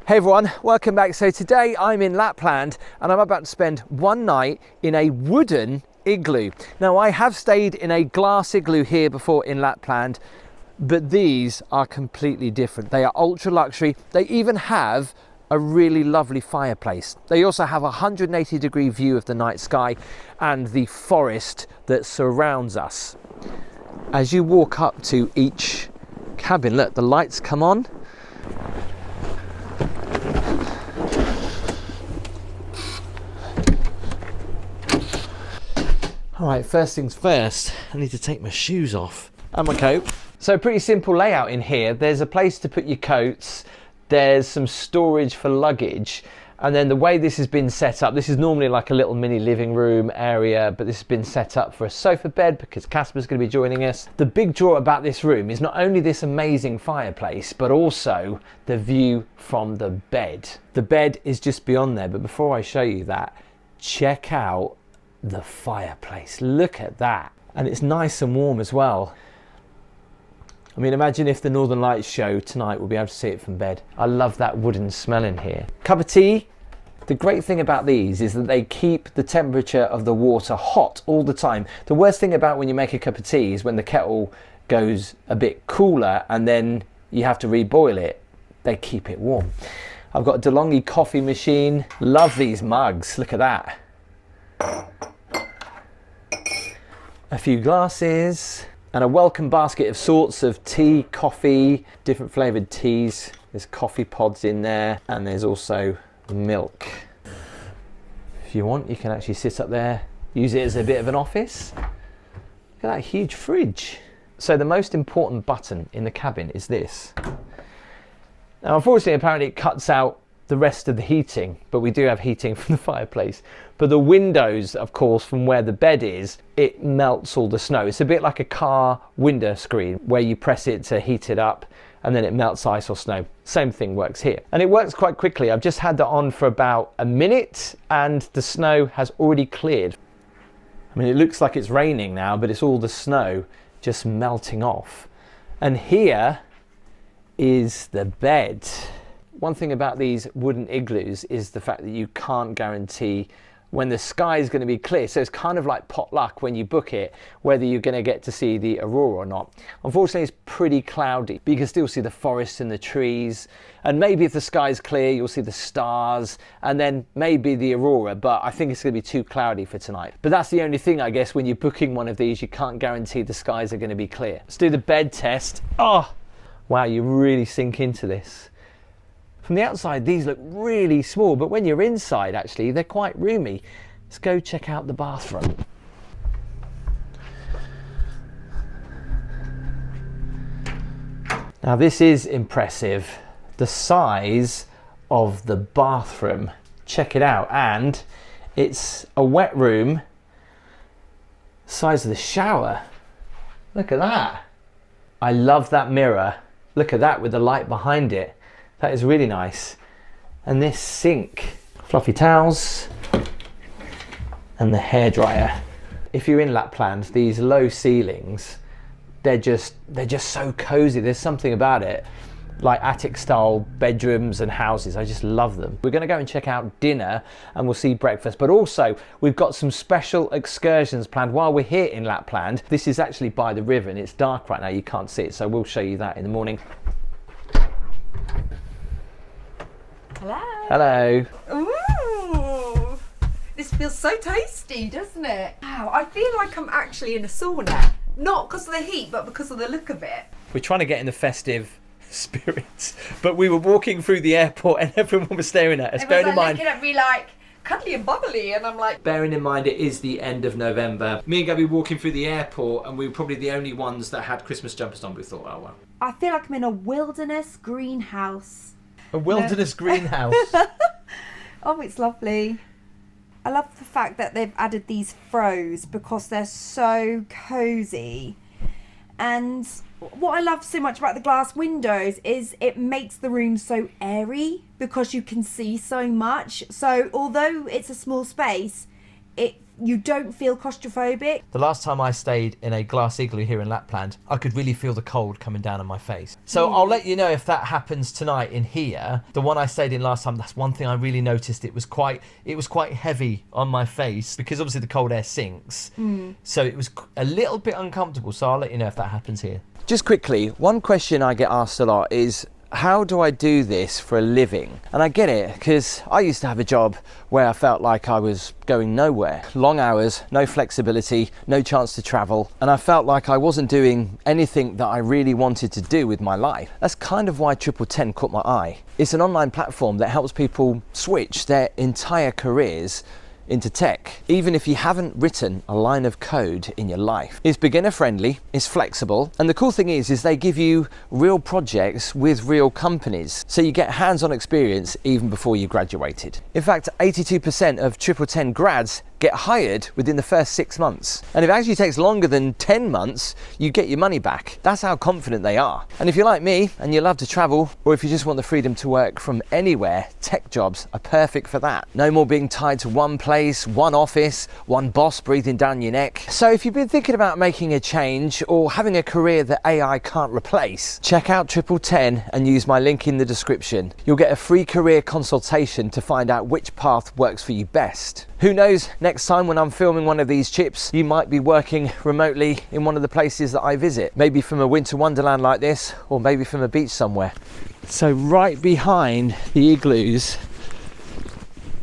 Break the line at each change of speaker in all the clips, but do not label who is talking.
Hey everyone, welcome back. So today I'm in Lapland and I'm about to spend one night in a wooden igloo. Now I have stayed in a glass igloo here before in Lapland, but these are completely different. They are ultra luxury. They even have a really lovely fireplace. They also have a 180-degree view of the night sky and the forest that surrounds us. As you walk up to each cabin, look, the lights come on. All right, first things first, I need to take my shoes off and my coat. So pretty simple layout in here. There's a place to put your coats. There's some storage for luggage. And then the way this has been set up, this is normally like a little mini living room area, but this has been set up for a sofa bed because Casper's going to be joining us. The big draw about this room is not only this amazing fireplace, but also the view from the bed. The bed is just beyond there, but before I show you that, check out the fireplace. Look at that. And it's nice and warm as well. I mean, imagine if the Northern Lights show tonight, we'll be able to see it from bed. I love that wooden smell in here. Cup of tea. The great thing about these is that they keep the temperature of the water hot all the time. The worst thing about when you make a cup of tea is when the kettle goes a bit cooler and then you have to reboil it. They keep it warm. I've got a DeLonghi coffee machine. Love these mugs. Look at that. A few glasses and a welcome basket of sorts of tea, coffee, different flavoured teas. There's coffee pods in there and there's also milk. If you want, you can actually sit up there, use it as a bit of an office. Look at that huge fridge. So the most important button in the cabin is this. Now unfortunately, apparently it cuts out the rest of the heating, but we do have heating from the fireplace. But the windows, of course, from where the bed is, it melts all the snow. It's a bit like a car window screen where you press it to heat it up and then it melts ice or snow. Same thing works here. And it works quite quickly. I've just had that on for about a minute and the snow has already cleared. I mean, it looks like it's raining now, but it's all the snow just melting off. And here is the bed. One thing about these wooden igloos is the fact that you can't guarantee when the sky is going to be clear. So it's kind of like pot luck when you book it, whether you're going to get to see the aurora or not. Unfortunately, it's pretty cloudy, but you can still see the forest and the trees. And maybe if the sky is clear, you'll see the stars and then maybe the aurora, but I think it's going to be too cloudy for tonight. But that's the only thing, I guess, when you're booking one of these, you can't guarantee the skies are going to be clear. Let's do the bed test. Oh, wow, you really sink into this. From the outside, these look really small, but when you're inside, actually, they're quite roomy. Let's go check out the bathroom. Now, this is impressive. The size of the bathroom. Check it out. And it's a wet room, size of the shower. Look at that. I love that mirror. Look at that with the light behind it. That is really nice. And this sink, fluffy towels and the hairdryer. If you're in Lapland, these low ceilings, they're just so cozy. There's something about it, like attic style bedrooms and houses. I just love them. We're gonna go and check out dinner and we'll see breakfast, but also we've got some special excursions planned while we're here in Lapland. This is actually by the river and it's dark right now, you can't see it, so we'll show you that in the morning.
Hello.
Hello.
Ooh, this feels so tasty, doesn't it? Wow, I feel like I'm actually in a sauna. Not because of the heat, but because of the look of it.
We're trying to get in the festive spirits, but we were walking through the airport and everyone was staring at us.
Everyone's looking at me like cuddly and bubbly, and I'm like...
Bearing in mind it is the end of November, me and Gabby walking through the airport and we were probably the only ones that had Christmas jumpers on. We thought, oh well.
I feel like I'm in a wilderness greenhouse.
A wilderness greenhouse.
Oh, it's lovely. I love the fact that they've added these throws because they're so cozy. And what I love so much about the glass windows is it makes the room so airy because you can see so much. So although it's a small space, it you don't feel claustrophobic.
The last time I stayed in a glass igloo here in Lapland, I could really feel the cold coming down on my face. So I'll let you know if that happens tonight in here. The one I stayed in last time, that's one thing I really noticed. It was quite heavy on my face because obviously the cold air sinks. So it was a little bit uncomfortable. So I'll let you know if that happens here. Just quickly, one question I get asked a lot is, how do I do this for a living? And I get it, because I used to have a job where I felt like I was going nowhere. Long hours, no flexibility, no chance to travel, and I felt like I wasn't doing anything that I really wanted to do with my life. That's kind of why Triple 10 caught my eye. It's an online platform that helps people switch their entire careers into tech, even if you haven't written a line of code in your life. It's beginner friendly, it's flexible, and the cool thing is they give you real projects with real companies, so you get hands-on experience even before you graduated. In fact, 82% of Triple 10 grads get hired within the first 6 months. And if it actually takes longer than 10 months, you get your money back. That's how confident they are. And if you're like me and you love to travel, or if you just want the freedom to work from anywhere, tech jobs are perfect for that. No more being tied to one place, one office, one boss breathing down your neck. So if you've been thinking about making a change or having a career that AI can't replace, check out Triple 10 and use my link in the description. You'll get a free career consultation to find out which path works for you best. Who knows, next time when I'm filming one of these chips, you might be working remotely in one of the places that I visit. Maybe from a winter wonderland like this, or maybe from a beach somewhere. So right behind the igloos,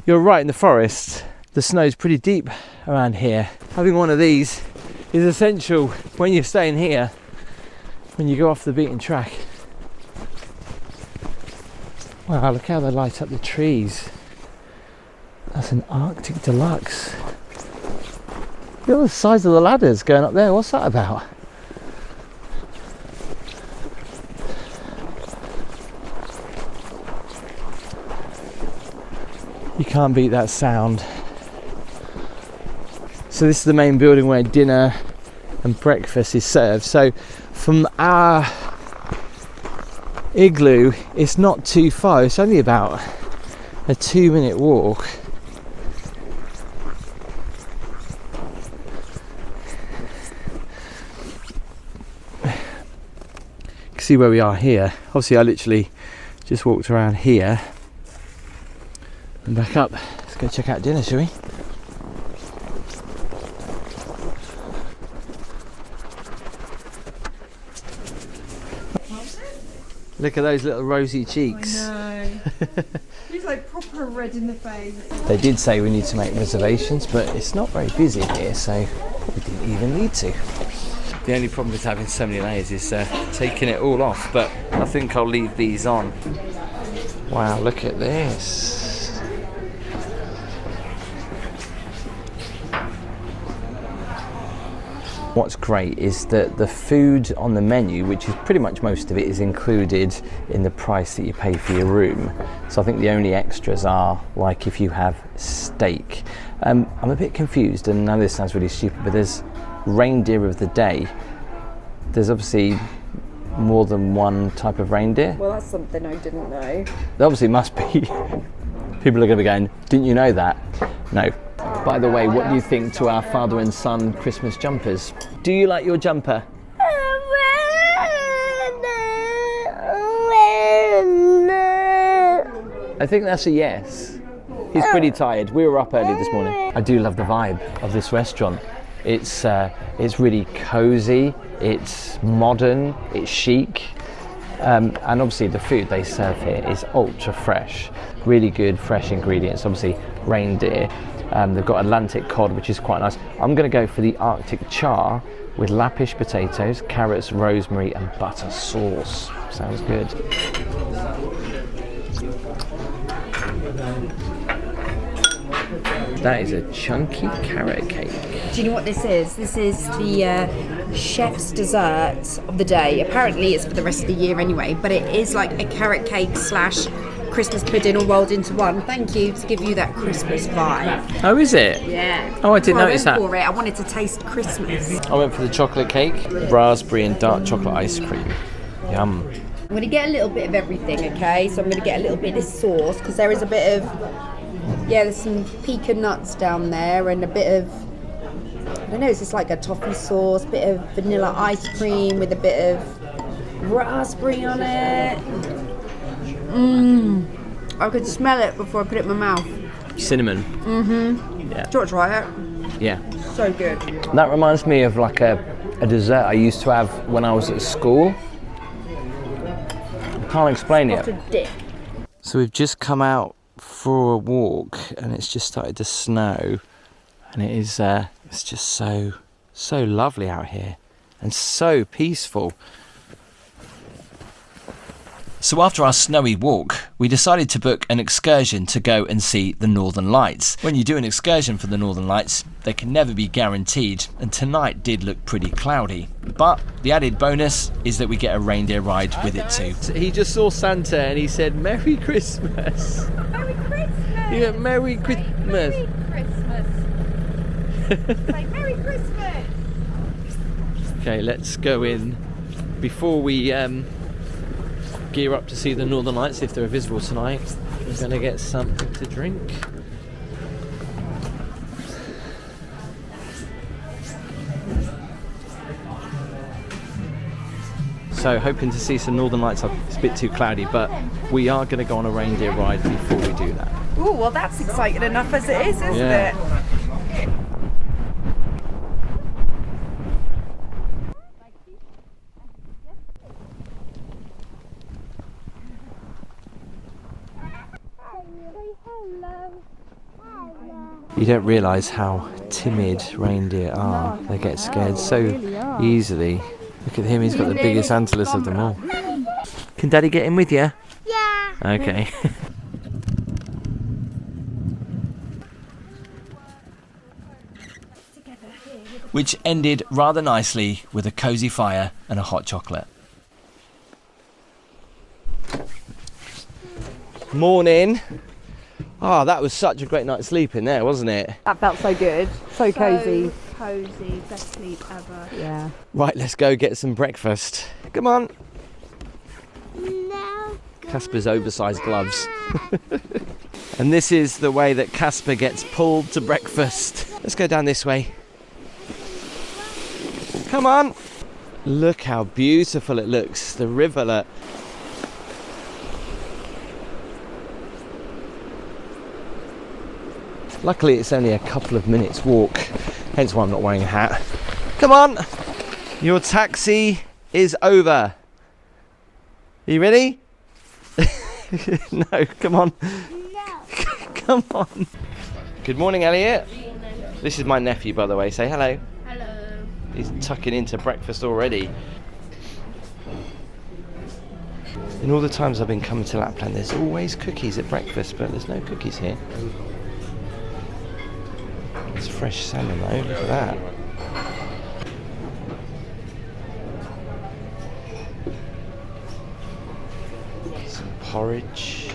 you're right in the forest. The snow's pretty deep around here. Having one of these is essential when you're staying here, when you go off the beaten track. Wow, look how they light up the trees. That's an Arctic Deluxe. Look at the size of the ladders going up there. What's that about? You can't beat that sound. So this is the main building where dinner and breakfast is served. So from our igloo, it's not too far. It's only about a 2-minute walk. See where we are here. Obviously I literally just walked around here and back up. Let's go check out dinner, shall we? Look at those little rosy cheeks.
I know. He's like proper red in the face.
They did say we need to make reservations, but it's not very busy here, so we didn't even need to. The only problem with having so many layers is taking it all off, but I think I'll leave these on. Wow, look at this. What's great is that the food on the menu, which is pretty much most of it, is included in the price that you pay for your room. So I think the only extras are like if you have steak. I'm a bit confused, and I know this sounds really stupid, but there's reindeer of the day. There's obviously more than one type of reindeer.
Well, that's something I didn't know.
There obviously must be. People are going to be going, didn't you know that? No. By the way, what do you think to our father and son Christmas jumpers? Do you like your jumper? I think that's a yes. He's pretty tired. We were up early this morning. I do love the vibe of this restaurant. It's really cozy, it's modern, it's chic, and obviously the food they serve here is ultra fresh. Really good fresh ingredients, obviously reindeer. They've got Atlantic cod, which is quite nice. I'm going to go for the Arctic char with Lappish potatoes, carrots, rosemary and butter sauce. Sounds good. That is a chunky carrot cake.
Do you know what this is? This is the chef's dessert of the day. Apparently it's for the rest of the year anyway, but it is like a carrot cake slash Christmas pudding all rolled into one. Thank you, to give you that Christmas vibe.
Oh, is it?
Yeah.
Oh, I didn't notice that.
I went for it. I wanted to taste Christmas.
I went for the chocolate cake, raspberry and dark chocolate ice cream. Yum.
I'm going to get a little bit of everything, okay? So I'm going to get a little bit of this sauce, because there is a bit of, yeah, there's some pecan nuts down there and a bit of don't know, it's just like a toffee sauce, bit of vanilla ice cream with a bit of raspberry on it. I could smell it before I put it in my mouth.
Cinnamon.
Yeah. Do you want to try it?
Yeah.
So good.
That reminds me of like a dessert I used to have when I was at school. I can't explain it.
What a dip.
So we've just come out for a walk and it's just started to snow, and it's just so lovely out here and so peaceful. So after our snowy walk, we decided to book an excursion to go and see the Northern Lights. When you do an excursion for the Northern Lights, they can never be guaranteed, and tonight did look pretty cloudy. But the added bonus is that we get a reindeer ride with it too. He just saw Santa and he said, "Merry Christmas."
Merry Christmas.
Yeah, Merry Christmas.
Merry Christmas. Say Merry Christmas.
Okay, let's go in before we gear up to see the Northern Lights if they're visible tonight. We're going to get something to drink. So hoping to see some Northern Lights. It's a bit too cloudy, but we are going to go on a reindeer ride before we do that.
Oh, well, that's exciting enough as it is, isn't it?
You don't realise how timid reindeer are. They get scared so easily. Look at him, he's got the biggest antlers of them all. Can Daddy get in with you?
Yeah.
Okay. Which ended rather nicely with a cosy fire and a hot chocolate. Morning. Oh, that was such a great night's sleep in there, wasn't it?
That felt so good. So cosy.
Cosy, best sleep ever.
Yeah.
Right, let's go get some breakfast. Come on.
No.
Casper's oversized gloves. And this is the way that Casper gets pulled to breakfast. Let's go down this way. Come on. Look how beautiful it looks, the rivulet. Luckily it's only a couple of minutes walk, hence why I'm not wearing a hat. Come on! Your taxi is over. Are you ready? No, come on.
No.
Come on. Good morning, Elliot. This is my nephew, by the way. Say hello.
Hello.
He's tucking into breakfast already. In all the times I've been coming to Lapland, there's always cookies at breakfast, but there's no cookies here. It's fresh salmon though, look at that. Some porridge.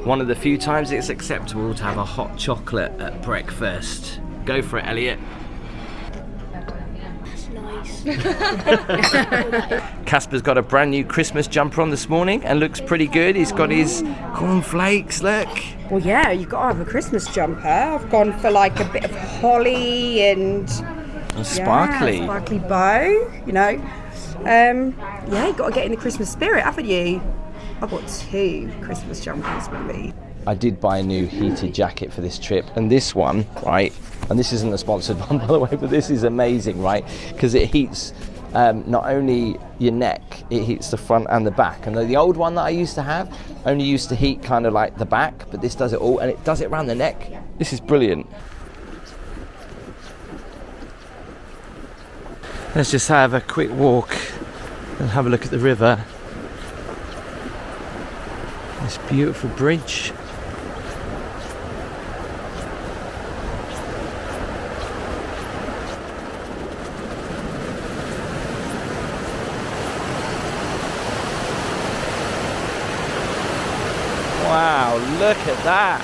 One of the few times it's acceptable to have a hot chocolate at breakfast. Go for it, Elliot. Casper's got a brand new Christmas jumper on this morning and looks pretty good. He's got his cornflakes, look.
Well, yeah, you've got to have a Christmas jumper. I've gone for like a bit of holly and
Sparkly.
Yeah, sparkly bow, you know. Yeah, you've got to get in the Christmas spirit, haven't you? I've got 2 Christmas jumpers with me.
I did buy a new heated jacket for this trip, and this one, right, and this isn't a sponsored one by the way, but this is amazing, right, because it heats not only your neck, it heats the front and the back. And the old one that I used to have only used to heat kind of like the back, but this does it all, and it does it around the neck. This is brilliant. Let's just have a quick walk and have a look at the river. This beautiful bridge. Wow, look at that.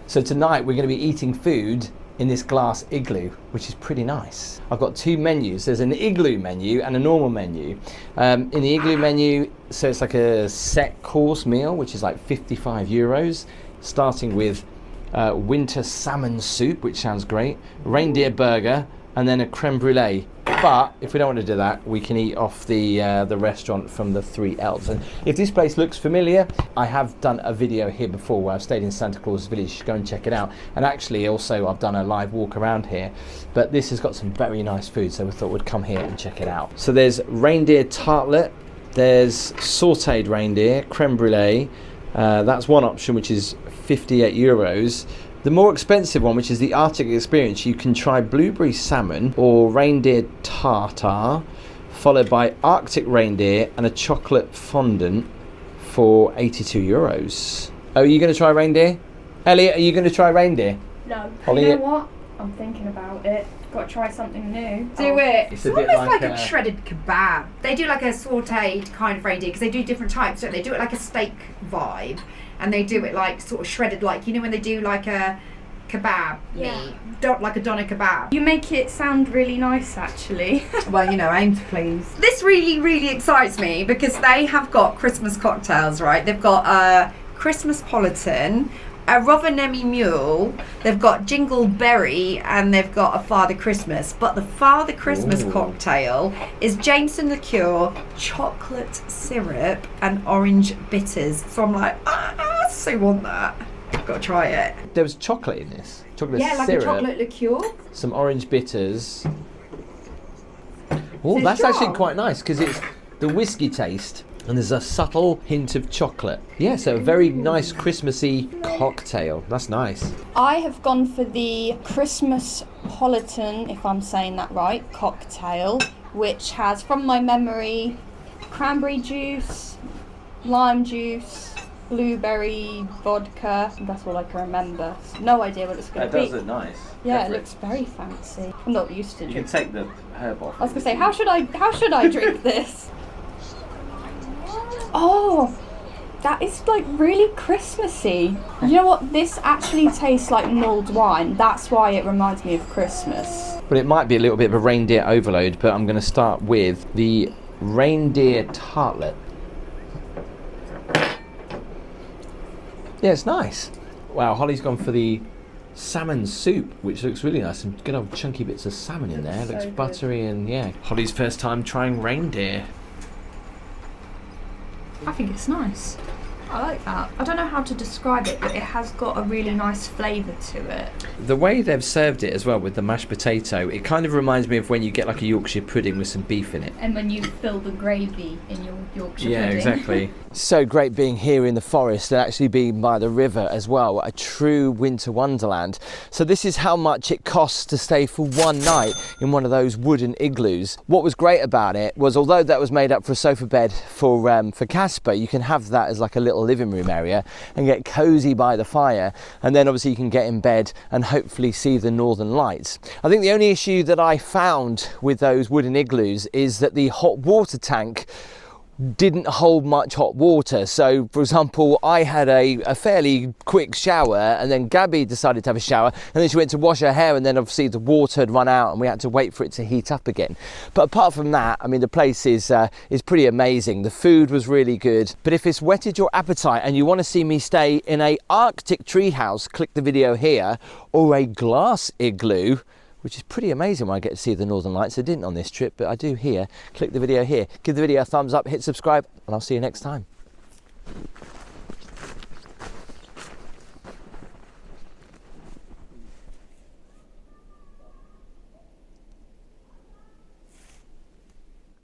So tonight we're going to be eating food in this glass igloo, which is pretty nice. I've got two menus. There's an igloo menu and a normal menu. In the igloo menu, so it's like a set course meal, which is like 55 euros, starting with winter salmon soup, which sounds great, reindeer burger, and then a creme brulee. But if we don't want to do that, we can eat off the restaurant from the Three Elves. And if this place looks familiar, I have done a video here before where I've stayed in Santa Claus Village. Go and check it out. And actually also I've done a live walk around here. But this has got some very nice food, so we thought we'd come here and check it out. So there's reindeer tartlet, there's sautéed reindeer, creme brulee. That's one option, which is 58 euros. The more expensive one, which is the Arctic Experience, you can try blueberry salmon or reindeer tartare, followed by Arctic reindeer and a chocolate fondant for 82 euros. Oh, are you going to try reindeer? Elliot, are you going to try reindeer?
No.
Holly,
You know what? I'm thinking about it. Got to try something new.
Do it.
It's
It's
a bit
almost
like
like
a-
a shredded kebab. They do like a sautéed kind of reindeer because they do different types. So they do it like a steak vibe, and they do it like sort of shredded, like, you know, when they do like a kebab
Yeah.
meat, like a doner kebab.
You make it sound really nice, actually.
Well, you know, aim to please. This really, really excites me because they have got Christmas cocktails, right? They've got a Christmaspolitan, a Rovaniemi Mule, they've got Jingle Berry, and they've got a Father Christmas. But the Father Christmas
Ooh.
cocktail is Jameson liqueur, chocolate syrup, and orange bitters. So I'm like, I so want that. Got to try it.
There was chocolate in this. Chocolate
Yeah, like
syrup,
a chocolate liqueur.
some orange bitters. Oh,
It's
that's actually
strong.
quite nice because it's the whiskey taste and there's a subtle hint of chocolate. Yeah, so a very nice Christmassy cocktail. That's nice.
I have gone for the Christmaspolitan, if I'm saying that right, cocktail, which has, from my memory, cranberry juice, lime juice, blueberry vodka. That's all I can remember. No idea what it's going to be.
nice.
Yeah, it looks very fancy. I'm not used to drinking.
take the herb off.
I was going to say, how should I drink this? Oh, that is like really Christmassy. You know what? This actually tastes like mulled wine. That's why it reminds me of Christmas.
But it might be a little bit of a reindeer overload, but I'm going to start with the reindeer tartlet. Yeah, it's nice. Wow, Holly's gone for the salmon soup, which looks really nice. Some good old chunky bits of salmon in there.
Looks
Looks
so good.
buttery and yeah. Holly's first time trying reindeer.
I think it's nice. I like that. I don't know how to describe it, but it has got a really nice flavour to it.
The way they've served it as well with the mashed potato, it kind of reminds me of when you get like a Yorkshire pudding with some beef in it.
And when you fill the gravy in your Yorkshire
Yeah,
pudding.
exactly. So great being here in the forest and actually being by the river as well, a true winter wonderland. So this is how much it costs to stay for one night in one of those wooden igloos. What was great about it was, although that was made up for a sofa bed for Casper, you can have that as like a little living room area and get cozy by the fire, and then obviously you can get in bed and hopefully see the northern lights. I think the only issue that I found with those wooden igloos is that the hot water tank didn't hold much hot water. So for example, I had a fairly quick shower, and then Gabby decided to have a shower, and then she went to wash her hair, and then obviously the water had run out and we had to wait for it to heat up again. But apart from that, I mean, the place is pretty amazing. The food was really good. But if it's whetted your appetite and you want to see me stay in a Arctic treehouse, click the video here, or a glass igloo, which is pretty amazing when I get to see the northern lights. I didn't on this trip, but I do here. Click the video here. Give the video a thumbs up, hit subscribe, and I'll see you next time.